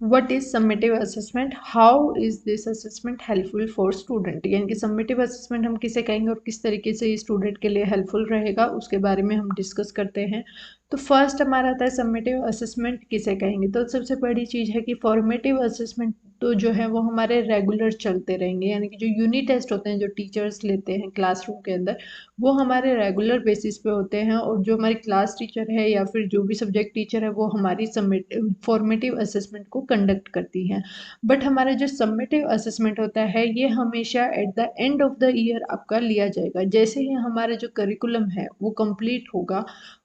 What is summative assessment, how is this assessment helpful for student, यानी कि summative assessment हम किसे कहेंगे और किस तरीके से स्टूडेंट के लिए हेल्पफुल रहेगा उसके बारे में हम डिस्कस करते हैं। तो फर्स्ट हमारा आता है समेटिव असेसमेंट किसे कहेंगे। तो सबसे बड़ी चीज़ है कि फॉर्मेटिव असेसमेंट तो जो है वो हमारे रेगुलर चलते रहेंगे, यानी कि जो यूनिट टेस्ट होते हैं जो टीचर्स लेते हैं क्लासरूम के अंदर, वो हमारे रेगुलर बेसिस पे होते हैं। और जो हमारी क्लास टीचर है या फिर जो भी सब्जेक्ट टीचर है वो हमारी फॉर्मेटिव असेसमेंट को कंडक्ट करती हैं। बट हमारा जो समेटिव असेसमेंट होता है ये हमेशा at the end of the year आपका लिया जाएगा। जैसे ही हमारा जो करिकुलम है वो कंप्लीट होगा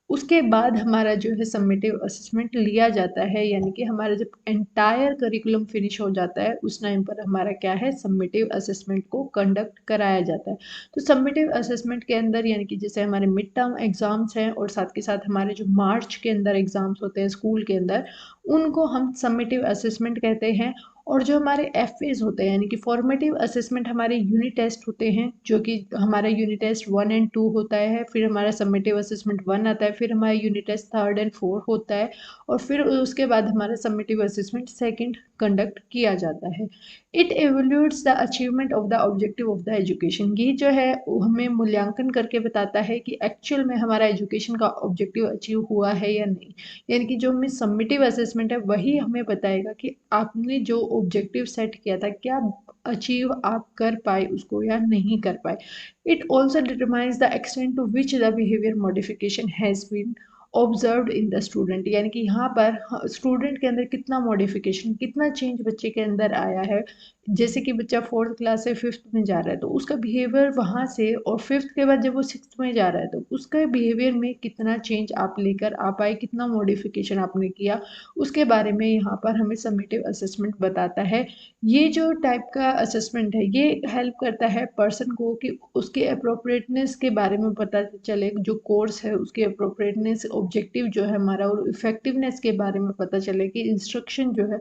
उसके बाद हमारा जो है समेटिव असेसमेंट लिया जाता है, यानी कि हमारा जब एंटायर करिकुलम फिनिश हो जाता है उस टाइम पर हमारा क्या है समेटिव असेसमेंट को कंडक्ट कराया जाता है। तो समेटिव असेसमेंट के अंदर यानी कि जैसे हमारे मिड टर्म एग्जाम्स हैं और साथ के साथ हमारे जो मार्च के अंदर एग्जाम्स होते हैं स्कूल के अंदर, उनको हम समेटिव असेसमेंट कहते हैं। और जो हमारे एफएज होते हैं यानी कि फॉर्मेटिव असेसमेंट हमारे यूनिट टेस्ट होते हैं, जो कि हमारा यूनिट टेस्ट 1 और 2 होता है, फिर हमारा समेटिव असेसमेंट 1 आता है, फिर हमारा यूनिट टेस्ट 3 और 4 होता है, और फिर उसके बाद हमारा समेटिव असेसमेंट सेकंड कंडक्ट किया जाता है। It evaluates the achievement of the objective of the education, ये जो है हमें मूल्यांकन करके बताता है कि एक्चुअल में हमारा एजुकेशन का ऑब्जेक्टिव अचीव हुआ है या नहीं। यानी कि जो हमें समेटिव असेसमेंट है वही हमें बताएगा कि आपने जो ऑब्जेक्टिव सेट किया था क्या अचीव आप कर पाए उसको या नहीं कर पाए। It also determines the extent to which the behaviour modification has been observed in the student, यानी कि यहाँ पर स्टूडेंट के अंदर कितना मॉडिफिकेशन कितना चेंज बच्चे के अंदर आया है। जैसे कि बच्चा 4th क्लास से 5th में जा रहा है तो उसका बिहेवियर वहाँ से, और 5th के बाद जब वो 6th में जा रहा है तो उसका बिहेवियर में कितना चेंज आप लेकर आ पाए, कितना मॉडिफिकेशन आपने किया, उसके बारे में यहाँ पर हमें समेटिव असेसमेंट बताता है। ये जो टाइप का असेसमेंट है ये हेल्प करता है पर्सन को कि उसके अप्रोप्रिएटनेस के बारे में पता चले, जो कोर्स है उसके अप्रोप्रिएटनेस ऑब्जेक्टिव जो है हमारा और इफेक्टिवनेस के बारे में पता चले कि इंस्ट्रक्शन जो है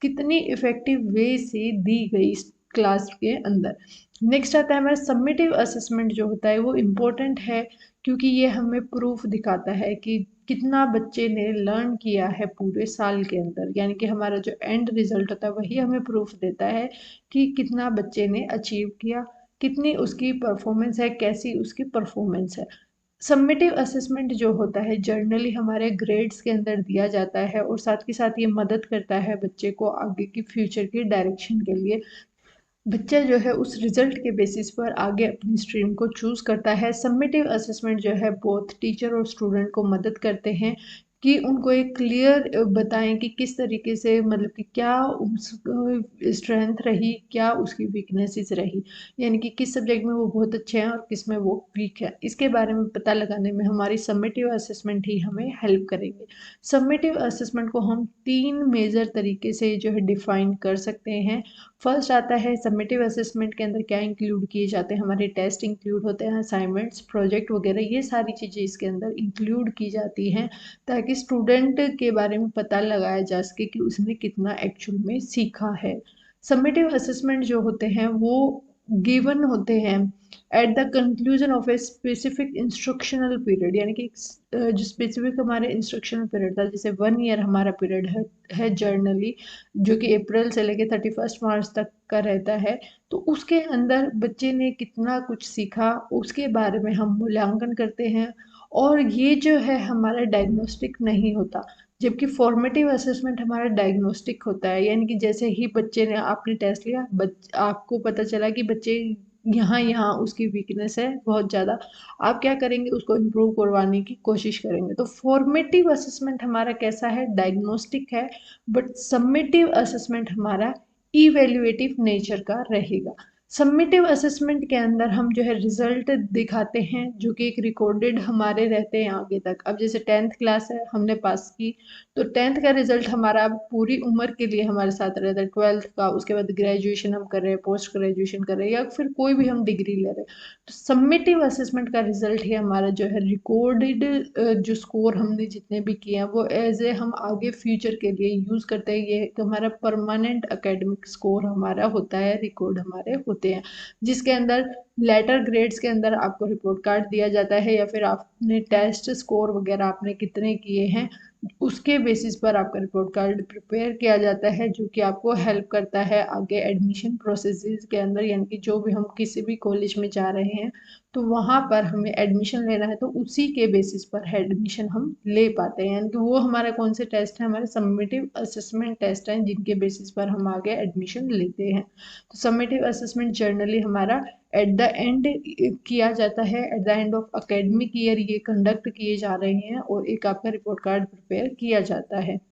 कितनी इफेक्टिव वे से दी गई क्लास के अंदर। नेक्स्ट आता है हमारा समेटिव असेसमेंट जो होता है वो इम्पोर्टेंट है क्योंकि ये हमें प्रूफ दिखाता है कि कितना बच्चे ने लर्न किया है पूरे साल के अंदर, यानी कि हमारा जो एंड रिजल्ट होता है वही हमें प्रूफ देता है कि कितना बच्चे ने अचीव किया, कितनी उसकी परफॉर्मेंस है, कैसी उसकी परफॉर्मेंस है। समेटिव असेसमेंट जो होता है जर्नली हमारे ग्रेड्स के अंदर दिया जाता है और साथ के साथ ये मदद करता है बच्चे को आगे की फ्यूचर की डायरेक्शन के लिए। बच्चा जो है उस रिजल्ट के बेसिस पर आगे अपनी स्ट्रीम को चूज़ करता है। समेटिव असेसमेंट जो है बोथ टीचर और स्टूडेंट को मदद करते हैं कि उनको एक क्लियर बताएं कि किस तरीके से मतलब कि क्या स्ट्रेंथ रही, क्या उसकी वीकनेसेस रही, यानी कि किस सब्जेक्ट में वो बहुत अच्छे हैं और किस में वो वीक है। इसके बारे में पता लगाने में हमारी समेटिव असेसमेंट ही हमें हेल्प करेंगे। समेटिव असेसमेंट को हम 3 मेजर तरीके से जो है डिफाइन कर सकते हैं। फर्स्ट आता है समेटिव असेसमेंट के अंदर क्या इंक्लूड किए जाते हैं, हमारे टेस्ट इंक्लूड होते हैं, असाइनमेंट्स प्रोजेक्ट वगैरह ये सारी चीज़ें इसके अंदर इंक्लूड की जाती हैं ताकि स्टूडेंट के बारे में पता लगाया जा सके कि उसने कितना एक्चुअल में सीखा है। समेटिव असेसमेंट जो होते हैं वो गिवन होते हैं at the conclusion of a specific instructional period, यानी कि जो स्पेसिफिक हमारे इंस्ट्रक्शनल पीरियड था, जैसे 1 ईयर हमारा पीरियड है जर्नली, जो कि अप्रैल से लेकर 31 मार्च तक का रहता है। तो उसके अंदर बच्चे ने कितना कुछ सीखा उसके बारे में हम मूल्यांकन करते हैं, और ये जो है हमारा डायग्नोस्टिक नहीं होता, जबकि फॉर्मेटिव असेसमेंट हमारा डायग्नोस्टिक होता है। यानी कि जैसे ही बच्चे ने आपने टेस्ट लिया, आपको पता चला कि बच्चे यहाँ यहाँ उसकी वीकनेस है बहुत ज़्यादा, आप क्या करेंगे उसको इम्प्रूव करवाने की कोशिश करेंगे। तो फॉर्मेटिव असेसमेंट हमारा कैसा है, डायग्नोस्टिक है, बट समेटिव असेसमेंट हमारा इवेल्युएटिव नेचर का रहेगा। समेटिव असेसमेंट के अंदर हम जो है रिजल्ट दिखाते हैं जो कि एक रिकॉर्डेड हमारे रहते हैं आगे तक। अब जैसे 10th क्लास है हमने पास की, तो 10th का रिजल्ट हमारा अब पूरी उम्र के लिए हमारे साथ रहता है। 12th का, उसके बाद ग्रेजुएशन हम कर रहे हैं, पोस्ट ग्रेजुएशन कर रहे हैं, या फिर कोई भी हम डिग्री ले रहे हैं, तो समेटिव असेसमेंट का रिजल्ट ही हमारा जो है रिकॉर्डेड, जो स्कोर हमने जितने भी किए हैं वो एज ए हम आगे फ्यूचर के लिए यूज़ करते हैं। ये हमारा परमानेंट एकेडमिक स्कोर हमारा होता है, रिकॉर्ड हमारे होते हैं, जिसके अंदर लेटर ग्रेड्स के अंदर आपको रिपोर्ट कार्ड दिया जाता है, या फिर आपने टेस्ट स्कोर वगैरह आपने कितने किए हैं उसके बेसिस पर आपका रिपोर्ट कार्ड प्रिपेयर किया जाता है, जो कि आपको हेल्प करता है आगे एडमिशन प्रोसेसेस के अंदर। यानी कि जो भी हम किसी भी कॉलेज में जा रहे हैं तो वहाँ पर हमें एडमिशन लेना है तो उसी के बेसिस पर एडमिशन हम ले पाते हैं। यानी कि वो हमारे कौन से टेस्ट हैं, हमारे समेटिव असेसमेंट टेस्ट हैं, जिनके बेसिस पर हम आगे एडमिशन लेते हैं। तो समेटिव असेसमेंट जर्नली हमारा एट द एंड किया जाता है, at the end of academic year ये कंडक्ट किए जा रहे हैं और एक आपका रिपोर्ट कार्ड प्रिपेयर किया जाता है।